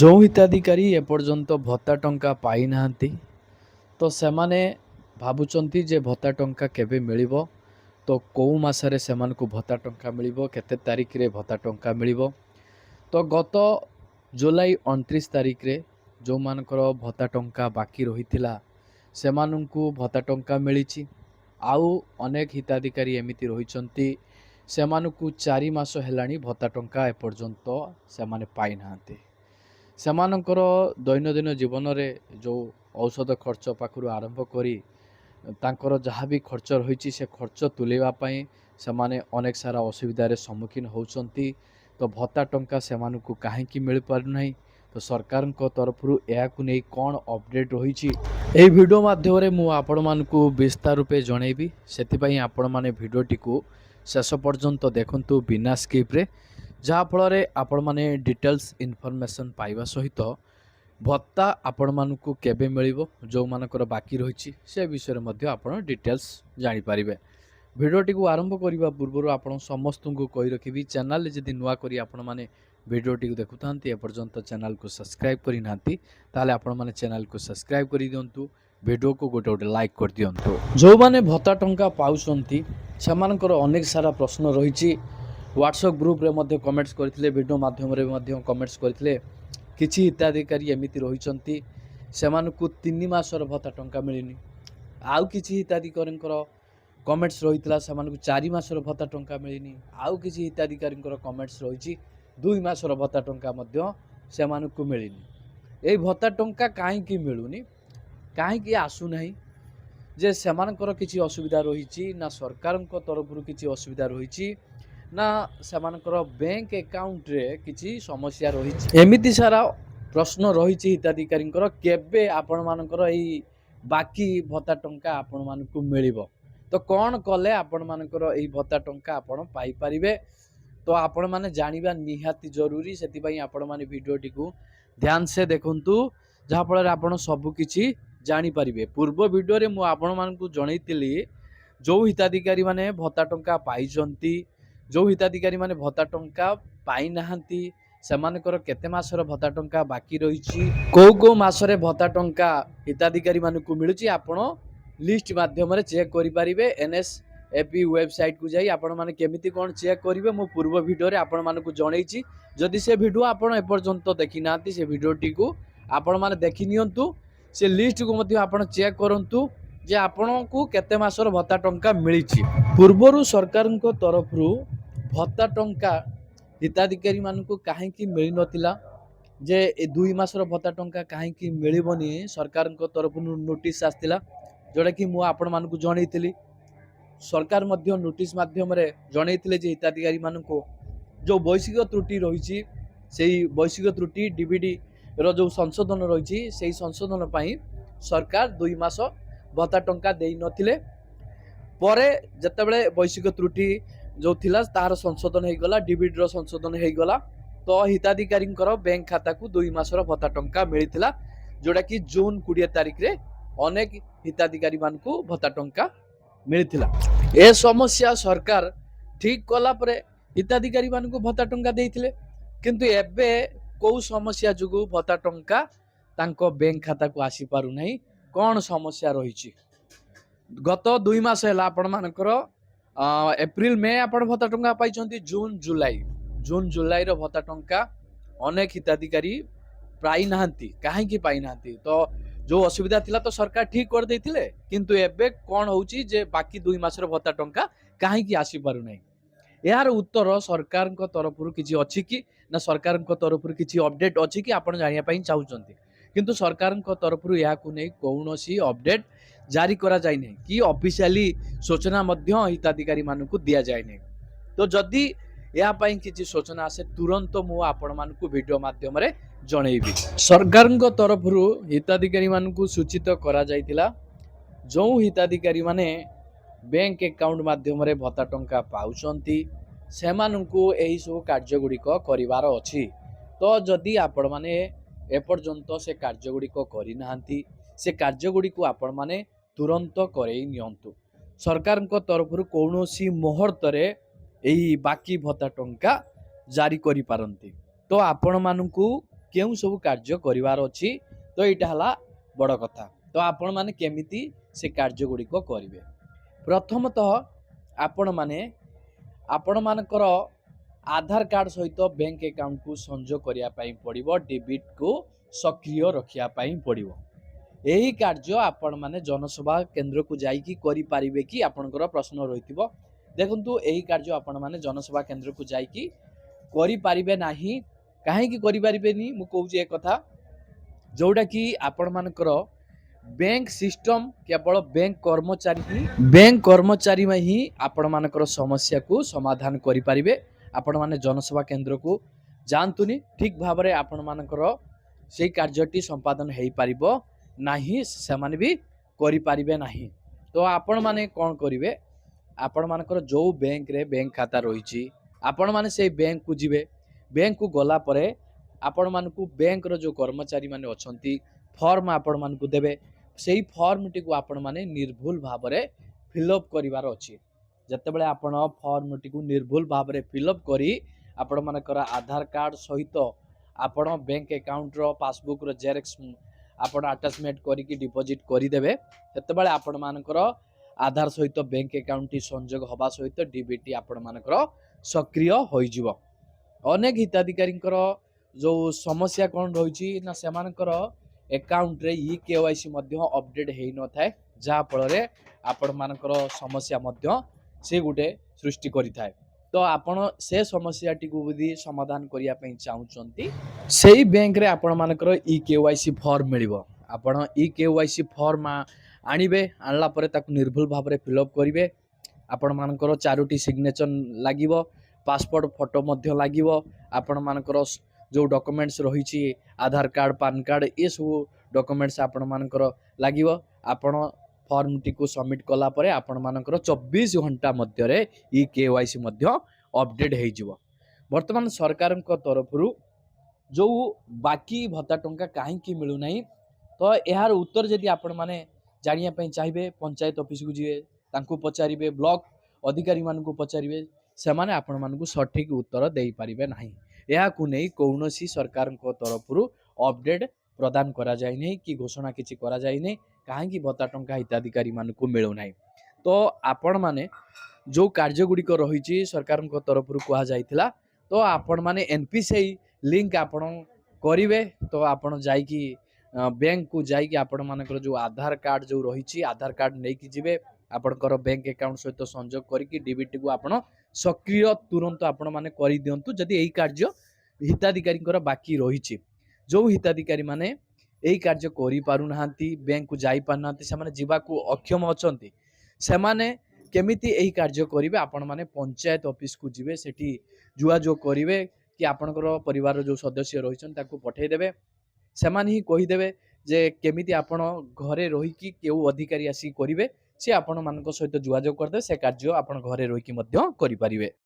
ଯେଉଁ ହିତାଧିକାରୀ ଏପର୍ଯ୍ୟନ୍ତ ଭତ୍ତା ଟଙ୍କା ପାଇନାହାନ୍ତି ତ ସେମାନେ ଭାବୁଛନ୍ତି ଯେ ଭତ୍ତା ଟଙ୍କା କେବେ ମିଳିବ, ତ କେଉଁ ମାସରେ ସେମାନଙ୍କୁ ଭତ୍ତା ଟଙ୍କା ମିଳିବ, କେତେ ତାରିଖରେ ଭତ୍ତା ଟଙ୍କା ମିଳିବ। ତ ଗତ ଜୁଲାଇ 29 ତାରିଖରେ ଯେଉଁମାନଙ୍କର ଭତ୍ତା ଟଙ୍କା ବାକି ରହିଥିଲା ସେମାନଙ୍କୁ ଭତ୍ତା ଟଙ୍କା ମିଳିଛି। ଆଉ ଅନେକ ହିତାଧିକାରୀ ଏମିତି ରହିଛନ୍ତି ସେମାନଙ୍କୁ 4 ମାସ ହେଲାଣି ଭତ୍ତା ଟଙ୍କା ଏପର୍ଯ୍ୟନ୍ତ ସେମାନେ ପାଇନାହାନ୍ତି। ସେମାନଙ୍କର ଦୈନନ୍ଦିନ ଜୀବନରେ ଯେଉଁ ଔଷଧ ଖର୍ଚ୍ଚ ପାଖରୁ ଆରମ୍ଭ କରି ତାଙ୍କର ଯାହା ବି ଖର୍ଚ୍ଚ ରହିଛି ସେ ଖର୍ଚ୍ଚ ତୁଲାଇବା ପାଇଁ ସେମାନେ ଅନେକ ସାରା ଅସୁବିଧାରେ ସମ୍ମୁଖୀନ ହେଉଛନ୍ତି। ତ ଭତ୍ତା ଟଙ୍କା ସେମାନଙ୍କୁ କାହିଁକି ମିଳିପାରୁନାହିଁ, ତ ସରକାରଙ୍କ ତରଫରୁ ଏହାକୁ ନେଇ କ'ଣ ଅପଡ଼େଟ୍ ରହିଛି ଏହି ଭିଡ଼ିଓ ମାଧ୍ୟମରେ ମୁଁ ଆପଣମାନଙ୍କୁ ବିସ୍ତାର ରୂପେ ଜଣାଇବି। ସେଥିପାଇଁ ଆପଣମାନେ ଭିଡ଼ିଓଟିକୁ ଶେଷ ପର୍ଯ୍ୟନ୍ତ ଦେଖନ୍ତୁ ବିନା ସ୍କିପ୍ରେ, ଯାହାଫଳରେ ଆପଣମାନେ ଡିଟେଲ୍ସ ଇନଫର୍ମେସନ୍ ପାଇବା ସହିତ ଭତ୍ତା ଆପଣମାନଙ୍କୁ କେବେ ମିଳିବ, ଯେଉଁମାନଙ୍କର ବାକି ରହିଛି ସେ ବିଷୟରେ ମଧ୍ୟ ଆପଣ ଡିଟେଲ୍ସ ଜାଣିପାରିବେ। ଭିଡ଼ିଓଟିକୁ ଆରମ୍ଭ କରିବା ପୂର୍ବରୁ ଆପଣ ସମସ୍ତଙ୍କୁ କହି ରଖିବି, ଚ୍ୟାନେଲରେ ଯଦି ନୂଆ କରି ଆପଣମାନେ ଭିଡ଼ିଓଟିକୁ ଦେଖୁଥାନ୍ତି ଏପର୍ଯ୍ୟନ୍ତ ଚ୍ୟାନେଲକୁ ସବସ୍କ୍ରାଇବ୍ କରିନାହାନ୍ତି ତାହେଲେ ଆପଣମାନେ ଚ୍ୟାନେଲକୁ ସବସ୍କ୍ରାଇବ୍ କରିଦିଅନ୍ତୁ, ଭିଡ଼ିଓକୁ ଗୋଟେ ଲାଇକ୍ କରିଦିଅନ୍ତୁ। ଯେଉଁମାନେ ଭତ୍ତା ଟଙ୍କା ପାଉଛନ୍ତି ସେମାନଙ୍କର ଅନେକ ସାରା ପ୍ରଶ୍ନ ରହିଛି। ହ୍ୱାଟ୍ସଆପ୍ ଗ୍ରୁପ୍ରେ ମଧ୍ୟ କମେଣ୍ଟସ୍ କରିଥିଲେ, ଭିଡ଼ିଓ ମାଧ୍ୟମରେ ମଧ୍ୟ କମେଣ୍ଟସ୍ କରିଥିଲେ। କିଛି ହିତାଧିକାରୀ ଏମିତି ରହିଛନ୍ତି ସେମାନଙ୍କୁ 3 ମାସର ଭତ୍ତା ଟଙ୍କା ମିଳିନି। ଆଉ କିଛି ହିତାଧିକାରୀଙ୍କର କମେଣ୍ଟସ୍ ରହିଥିଲା ସେମାନଙ୍କୁ 4 ମାସର ଭତ୍ତା ଟଙ୍କା ମିଳିନି। ଆଉ କିଛି ହିତାଧିକାରୀଙ୍କର କମେଣ୍ଟସ୍ ରହିଛି 2 ମାସର ଭତ୍ତା ଟଙ୍କା ମଧ୍ୟ ସେମାନଙ୍କୁ ମିଳିନି। ଏହି ଭତ୍ତା ଟଙ୍କା କାହିଁକି ମିଳୁନି, କାହିଁକି ଆସୁନାହିଁ, ଯେ ସେମାନଙ୍କର କିଛି ଅସୁବିଧା ରହିଛି ନା ସରକାରଙ୍କ ତରଫରୁ କିଛି ଅସୁବିଧା ରହିଛି ନା ସେମାନଙ୍କର ବ୍ୟାଙ୍କ ଆକାଉଣ୍ଟରେ କିଛି ସମସ୍ୟା ରହିଛି। ଏମିତି ସାରା ପ୍ରଶ୍ନ ରହିଛି ହିତାଧିକାରୀଙ୍କର। କେବେ ଆପଣମାନଙ୍କର ଏଇ ବାକି ଭତ୍ତା ଟଙ୍କା ଆପଣମାନଙ୍କୁ ମିଳିବ, ତ କ'ଣ କଲେ ଆପଣମାନଙ୍କର ଏଇ ଭତ୍ତା ଟଙ୍କା ଆପଣ ପାଇପାରିବେ, ତ ଆପଣମାନେ ଜାଣିବା ନିହାତି ଜରୁରୀ। ସେଥିପାଇଁ ଆପଣମାନେ ଭିଡ଼ିଓଟିକୁ ଧ୍ୟାନସେ ଦେଖନ୍ତୁ, ଯାହାଫଳରେ ଆପଣ ସବୁକିଛି ଜାଣିପାରିବେ। ପୂର୍ବ ଭିଡ଼ିଓରେ ମୁଁ ଆପଣମାନଙ୍କୁ ଜଣାଇଥିଲି ଯେଉଁ ହିତାଧିକାରୀମାନେ ଭତ୍ତା ଟଙ୍କା ପାଇଛନ୍ତି, ଯେଉଁ ହିତାଧିକାରୀମାନେ ଭତ୍ତା ଟଙ୍କା ପାଇନାହାନ୍ତି ସେମାନଙ୍କର କେତେ ମାସର ଭତ୍ତା ଟଙ୍କା ବାକି ରହିଛି, କେଉଁ ମାସରେ ଭତ୍ତା ଟଙ୍କା ହିତାଧିକାରୀମାନଙ୍କୁ ମିଳୁଛି ଆପଣ ଲିଷ୍ଟ ମାଧ୍ୟମରେ ଚେକ୍ କରିପାରିବେ। NSFP ୱେବସାଇଟ୍କୁ ଯାଇ ଆପଣମାନେ କେମିତି କ'ଣ ଚେକ୍ କରିବେ ମୁଁ ପୂର୍ବ ଭିଡ଼ିଓରେ ଆପଣମାନଙ୍କୁ ଜଣାଇଛି। ଯଦି ସେ ଭିଡ଼ିଓ ଆପଣ ଏପର୍ଯ୍ୟନ୍ତ ଦେଖିନାହାନ୍ତି ସେ ଭିଡ଼ିଓଟିକୁ ଆପଣମାନେ ଦେଖିନିଅନ୍ତୁ, ସେ ଲିଷ୍ଟକୁ ମଧ୍ୟ ଆପଣ ଚେକ୍ କରନ୍ତୁ ଯେ ଆପଣଙ୍କୁ କେତେ ମାସର ଭତ୍ତା ଟଙ୍କା ମିଳିଛି। ପୂର୍ବରୁ ସରକାରଙ୍କ ତରଫରୁ ଭତ୍ତା ଟଙ୍କା ହିତାଧିକାରୀମାନଙ୍କୁ କାହିଁକି ମିଳିନଥିଲା, ଯେ ଏ 2 ମାସର ଭତ୍ତା ଟଙ୍କା କାହିଁକି ମିଳିବନି, ସରକାରଙ୍କ ତରଫରୁ ନୋଟିସ୍ ଆସିଥିଲା ଯେଉଁଟାକି ମୁଁ ଆପଣମାନଙ୍କୁ ଜଣାଇଥିଲି। ସରକାର ମଧ୍ୟ ନୋଟିସ୍ ମାଧ୍ୟମରେ ଜଣାଇଥିଲେ ଯେ ହିତାଧିକାରୀମାନଙ୍କୁ ଯେଉଁ ବୈଷୟିକ ତ୍ରୁଟି ରହିଛି ସେହି ବୈଷୟିକ ତ୍ରୁଟି DBDର ଯେଉଁ ସଂଶୋଧନ ରହିଛି ସେହି ସଂଶୋଧନ ପାଇଁ ସରକାର 2 ମାସ ଭତ୍ତା ଟଙ୍କା ଦେଇନଥିଲେ। ପରେ ଯେତେବେଳେ ବୈଷୟିକ ତ୍ରୁଟି ଯେଉଁ ଥିଲା ତାହାର ସଂଶୋଧନ ହୋଇଗଲା, DBDର ସଂଶୋଧନ ହୋଇଗଲା, ତ ହିତାଧିକାରୀଙ୍କର ବ୍ୟାଙ୍କ ଖାତାକୁ 2 ମାସର ଭତ୍ତା ଟଙ୍କା ମିଳିଥିଲା, ଯେଉଁଟାକି ଜୁନ୍ 20 ତାରିଖରେ ଅନେକ ହିତାଧିକାରୀମାନଙ୍କୁ ଭତ୍ତା ଟଙ୍କା ମିଳିଥିଲା। ଏ ସମସ୍ୟା ସରକାର ଠିକ୍ କଲା ପରେ ହିତାଧିକାରୀମାନଙ୍କୁ ଭତ୍ତା ଟଙ୍କା ଦେଇଥିଲେ, କିନ୍ତୁ ଏବେ କେଉଁ ସମସ୍ୟା ଯୋଗୁଁ ଭତ୍ତା ଟଙ୍କା ତାଙ୍କ ବ୍ୟାଙ୍କ ଖାତାକୁ ଆସିପାରୁନାହିଁ, କ'ଣ ସମସ୍ୟା ରହିଛି। ଗତ 2 ମାସ ହେଲା ଆପଣମାନଙ୍କର ଏପ୍ରିଲ ମେ ଆପଣ ଭତ୍ତା ଟଙ୍କା ପାଇଛନ୍ତି, ଜୁନ୍ ଜୁଲାଇର ଭତ୍ତା ଟଙ୍କା ଅନେକ ହିତାଧିକାରୀ ପାଇନାହାନ୍ତି। କାହିଁକି ପାଇନାହାନ୍ତି, ତ ଯେଉଁ ଅସୁବିଧା ଥିଲା ତ ସରକାର ଠିକ୍ କରିଦେଇଥିଲେ, କିନ୍ତୁ ଏବେ କ'ଣ ହେଉଛି ଯେ ବାକି 2 ମାସର ଭତ୍ତା ଟଙ୍କା କାହିଁକି ଆସିପାରୁନାହିଁ। ଏହାର ଉତ୍ତର ସରକାରଙ୍କ ତରଫରୁ କିଛି ଅଛି କି ନା ସରକାରଙ୍କ ତରଫରୁ କିଛି ଅପଡେଟ୍ ଅଛି କି ଆପଣ ଜାଣିବା ପାଇଁ ଚାହୁଁଛନ୍ତି, କିନ୍ତୁ ସରକାରଙ୍କ ତରଫରୁ ଏହାକୁ ନେଇ କୌଣସି ଅପଡେଟ୍ ଜାରି କରାଯାଇନାହିଁ କି ଅଫିସିଆଲି ସୂଚନା ମଧ୍ୟ ହିତାଧିକାରୀମାନଙ୍କୁ ଦିଆଯାଇନାହିଁ। ତ ଯଦି ଏହା ପାଇଁ କିଛି ସୂଚନା ଆସେ ତୁରନ୍ତ ମୁଁ ଆପଣମାନଙ୍କୁ ଭିଡ଼ିଓ ମାଧ୍ୟମରେ ଜଣାଇବି। ସରକାରଙ୍କ ତରଫରୁ ହିତାଧିକାରୀମାନଙ୍କୁ ସୂଚିତ କରାଯାଇଥିଲା ଯେଉଁ ହିତାଧିକାରୀମାନେ ବ୍ୟାଙ୍କ ଆକାଉଣ୍ଟ ମାଧ୍ୟମରେ ଭତ୍ତା ଟଙ୍କା ପାଉଛନ୍ତି ସେମାନଙ୍କୁ ଏହିସବୁ କାର୍ଯ୍ୟଗୁଡ଼ିକ କରିବାର ଅଛି। ତ ଯଦି ଆପଣମାନେ ଏପର୍ଯ୍ୟନ୍ତ ସେ କାର୍ଯ୍ୟଗୁଡ଼ିକ କରିନାହାନ୍ତି ସେ କାର୍ଯ୍ୟଗୁଡ଼ିକୁ ଆପଣମାନେ ତୁରନ୍ତ କରେଇ ନିଅନ୍ତୁ। ସରକାରଙ୍କ ତରଫରୁ କୌଣସି ମୁହୂର୍ତ୍ତରେ ଏହି ବାକି ଭତ୍ତା ଟଙ୍କା ଜାରି କରିପାରନ୍ତି। ତ ଆପଣମାନଙ୍କୁ କେଉଁ ସବୁ କାର୍ଯ୍ୟ କରିବାର ଅଛି। ତ ଏଇଟା ହେଲା ବଡ଼ କଥା। ତ ଆପଣମାନେ କେମିତି ସେ କାର୍ଯ୍ୟ ଗୁଡ଼ିକ କରିବେ। ପ୍ରଥମତଃ ଆପଣମାନେ ଆପଣମାନଙ୍କର ଆଧାର କାର୍ଡ଼ ସହିତ ବ୍ୟାଙ୍କ ଆକାଉଣ୍ଟକୁ ସଂଯୋଗ କରିବା ପାଇଁ ପଡ଼ିବ। ଡେବିଟ୍କୁ ସକ୍ରିୟ ରଖିବା ପାଇଁ ପଡ଼ିବ। ଏହି କାର୍ଯ୍ୟ ଆପଣମାନେ ଜନସେବା କେନ୍ଦ୍ରକୁ ଯାଇକି କରିପାରିବେ କି ଆପଣଙ୍କର ପ୍ରଶ୍ନ ରହିଥିବ। ଦେଖନ୍ତୁ ଏହି କାର୍ଯ୍ୟ ଆପଣମାନେ ଜନସେବା କେନ୍ଦ୍ରକୁ ଯାଇକି କରିପାରିବେ ନାହିଁ। କାହିଁକି କରିପାରିବେନି ମୁଁ କହୁଛି ଏ କଥା, ଯେଉଁଟାକି ଆପଣମାନଙ୍କର ବ୍ୟାଙ୍କ ସିଷ୍ଟମ କେବଳ ବ୍ୟାଙ୍କ କର୍ମଚାରୀ ହିଁ ଆପଣମାନଙ୍କର ସମସ୍ୟାକୁ ସମାଧାନ କରିପାରିବେ। ଆପଣମାନେ ଜନସେବା କେନ୍ଦ୍ରକୁ ଯାଆନ୍ତୁନି। ଠିକ୍ ଭାବରେ ଆପଣମାନଙ୍କର ସେଇ କାର୍ଯ୍ୟଟି ସମ୍ପାଦନ ହେଇପାରିବ ନାହିଁ, ସେମାନେ ବି କରିପାରିବେ ନାହିଁ। ତ ଆପଣମାନେ କ'ଣ କରିବେ, ଆପଣମାନଙ୍କର ଯେଉଁ ବ୍ୟାଙ୍କରେ ବ୍ୟାଙ୍କ ଖାତା ରହିଛି ଆପଣମାନେ ସେଇ ବ୍ୟାଙ୍କକୁ ଯିବେ। ବ୍ୟାଙ୍କକୁ ଗଲା ପରେ ଆପଣମାନଙ୍କୁ ବ୍ୟାଙ୍କର ଯେଉଁ କର୍ମଚାରୀମାନେ ଅଛନ୍ତି ଫର୍ମ ଆପଣମାନଙ୍କୁ ଦେବେ। ସେଇ ଫର୍ମଟିକୁ ଆପଣମାନେ ନିର୍ଭୁଲ ଭାବରେ ଫିଲ୍ଅପ୍ କରିବାର ଅଛି। ଯେତେବେଳେ ଆପଣ ଫର୍ମଟିକୁ ନିର୍ଭୁଲ ଭାବରେ ଫିଲ୍ଅପ୍ କରି ଆପଣମାନଙ୍କର ଆଧାର କାର୍ଡ଼ ସହିତ ଆପଣ ବ୍ୟାଙ୍କ ଆକାଉଣ୍ଟର ପାସବୁକ୍ର ଜେରକ୍ସ ଆପଣ ଆଟାଚମେଣ୍ଟ କରିକି ଡିପୋଜିଟ୍ କରିଦେବେ। ସେତେବେଳେ ଆପଣମାନଙ୍କର ଆଧାର ସହିତ ବ୍ୟାଙ୍କ ଆକାଉଣ୍ଟଟି ସଂଯୋଗ ହେବା ସହିତ ଡିବିଟି ଆପଣମାନଙ୍କର ସକ୍ରିୟ ହୋଇଯିବ। ଅନେକ ହିତାଧିକାରୀଙ୍କର ଯେଉଁ ସମସ୍ୟା କ'ଣ ରହିଛି ନା ସେମାନଙ୍କର ଆକାଉଣ୍ଟରେ KYC ମଧ୍ୟ ଅପଡେଟ୍ ହେଇନଥାଏ, ଯାହାଫଳରେ ଆପଣମାନଙ୍କର ସମସ୍ୟା ମଧ୍ୟ ସେ ଗୋଟେ ସୃଷ୍ଟି କରିଥାଏ। ତ ଆପଣ ସେ ସମସ୍ୟାଟିକୁ ଯଦି ସମାଧାନ କରିବା ପାଇଁ ଚାହୁଁଛନ୍ତି ସେଇ ବ୍ୟାଙ୍କରେ ଆପଣମାନଙ୍କର KYC ଫର୍ମ ମିଳିବ। ଆପଣ KYC ଫର୍ମ ଆଣିବେ। ଆଣିଲା ପରେ ତାକୁ ନିର୍ଭୁଲ ଭାବରେ ଫିଲ୍ଅପ୍ କରିବେ। ଆପଣମାନଙ୍କର 4ଟି ସିଗ୍ନେଚର ଲାଗିବ, ପାସପୋର୍ଟ ଫଟୋ ମଧ୍ୟ ଲାଗିବ, ଆପଣମାନଙ୍କର ଯେଉଁ ଡକୁମେଣ୍ଟସ୍ ରହିଛି ଆଧାର କାର୍ଡ଼ ପାନ୍ କାର୍ଡ଼ ଏସବୁ ଡକୁମେଣ୍ଟସ୍ ଆପଣମାନଙ୍କର ଲାଗିବ। ଆପଣ ଫର୍ମଟିକୁ ସବମିଟ୍ କଲା ପରେ ଆପଣମାନଙ୍କର 24 ଘଣ୍ଟା ମଧ୍ୟରେ KYC ମଧ୍ୟ ଅପଡେଟ୍ ହେଇଯିବ। ବର୍ତ୍ତମାନ ସରକାରଙ୍କ ତରଫରୁ ଯେଉଁ ବାକି ଭତ୍ତା ଟଙ୍କା କାହିଁକି ମିଳୁନାହିଁ, ତ ଏହାର ଉତ୍ତର ଯଦି ଆପଣମାନେ ଜାଣିବା ପାଇଁ ଚାହିଁବେ ପଞ୍ଚାୟତ ଅଫିସକୁ ଯିବେ, ତାଙ୍କୁ ପଚାରିବେ, ବ୍ଲକ ଅଧିକାରୀମାନଙ୍କୁ ପଚାରିବେ, ସେମାନେ ଆପଣମାନଙ୍କୁ ସଠିକ୍ ଉତ୍ତର ଦେଇପାରିବେ ନାହିଁ। ଏହାକୁ ନେଇ କୌଣସି ସରକାରଙ୍କ ତରଫରୁ ଅପଡେଟ୍ ପ୍ରଦାନ କରାଯାଇନାହିଁ କି ଘୋଷଣା କିଛି କରାଯାଇନାହିଁ କାହିଁକି ଭତ୍ତା ଟଙ୍କା ହିତାଧିକାରୀମାନଙ୍କୁ ମିଳୁନାହିଁ। ତ ଆପଣମାନେ ଯେଉଁ କାର୍ଯ୍ୟ ଗୁଡ଼ିକ ରହିଛି ସରକାରଙ୍କ ତରଫରୁ କୁହାଯାଇଥିଲା, ତ ଆପଣମାନେ NPCI ଲିଙ୍କ ଆପଣ କରିବେ। ତ ଆପଣ ଯାଇକି ବ୍ୟାଙ୍କକୁ ଯାଇକି ଆପଣମାନଙ୍କର ଯେଉଁ ଆଧାର କାର୍ଡ଼ ଯେଉଁ ରହିଛି ଆଧାର କାର୍ଡ଼ ନେଇକି ଯିବେ। ଆପଣଙ୍କର ବ୍ୟାଙ୍କ ଆକାଉଣ୍ଟ ସହିତ ସଂଯୋଗ କରିକି ଡିବିଟିକୁ ଆପଣ ସକ୍ରିୟ ତୁରନ୍ତ ଆପଣମାନେ କରିଦିଅନ୍ତୁ। ଯଦି ଏହି କାର୍ଯ୍ୟ ହିତାଧିକାରୀଙ୍କର ବାକି ରହିଛି, ଯେଉଁ ହିତାଧିକାରୀମାନେ ଏହି କାର୍ଯ୍ୟ କରିପାରୁନାହାନ୍ତି, ବ୍ୟାଙ୍କକୁ ଯାଇପାରୁନାହାନ୍ତି, ସେମାନେ ଯିବାକୁ ଅକ୍ଷମ ଅଛନ୍ତି, ସେମାନେ କେମିତି ଏହି କାର୍ଯ୍ୟ କରିବେ? ଆପଣମାନେ ପଞ୍ଚାୟତ ଅଫିସକୁ ଯିବେ, ସେଠି ଯୋଗାଯୋଗ କରିବେ କି ଆପଣଙ୍କର ପରିବାରର ଯେଉଁ ସଦସ୍ୟ ରହିଛନ୍ତି ତାକୁ ପଠାଇଦେବେ। ସେମାନେ ହିଁ କହିଦେବେ ଯେ କେମିତି ଆପଣ ଘରେ ରହିକି କେଉଁ ଅଧିକାରୀ ଆସିକି କରିବେ, ସେ ଆପଣମାନଙ୍କ ସହିତ ଯୋଗାଯୋଗ କରିଦେବେ। ସେ କାର୍ଯ୍ୟ ଆପଣ ଘରେ ରହିକି ମଧ୍ୟ କରିପାରିବେ।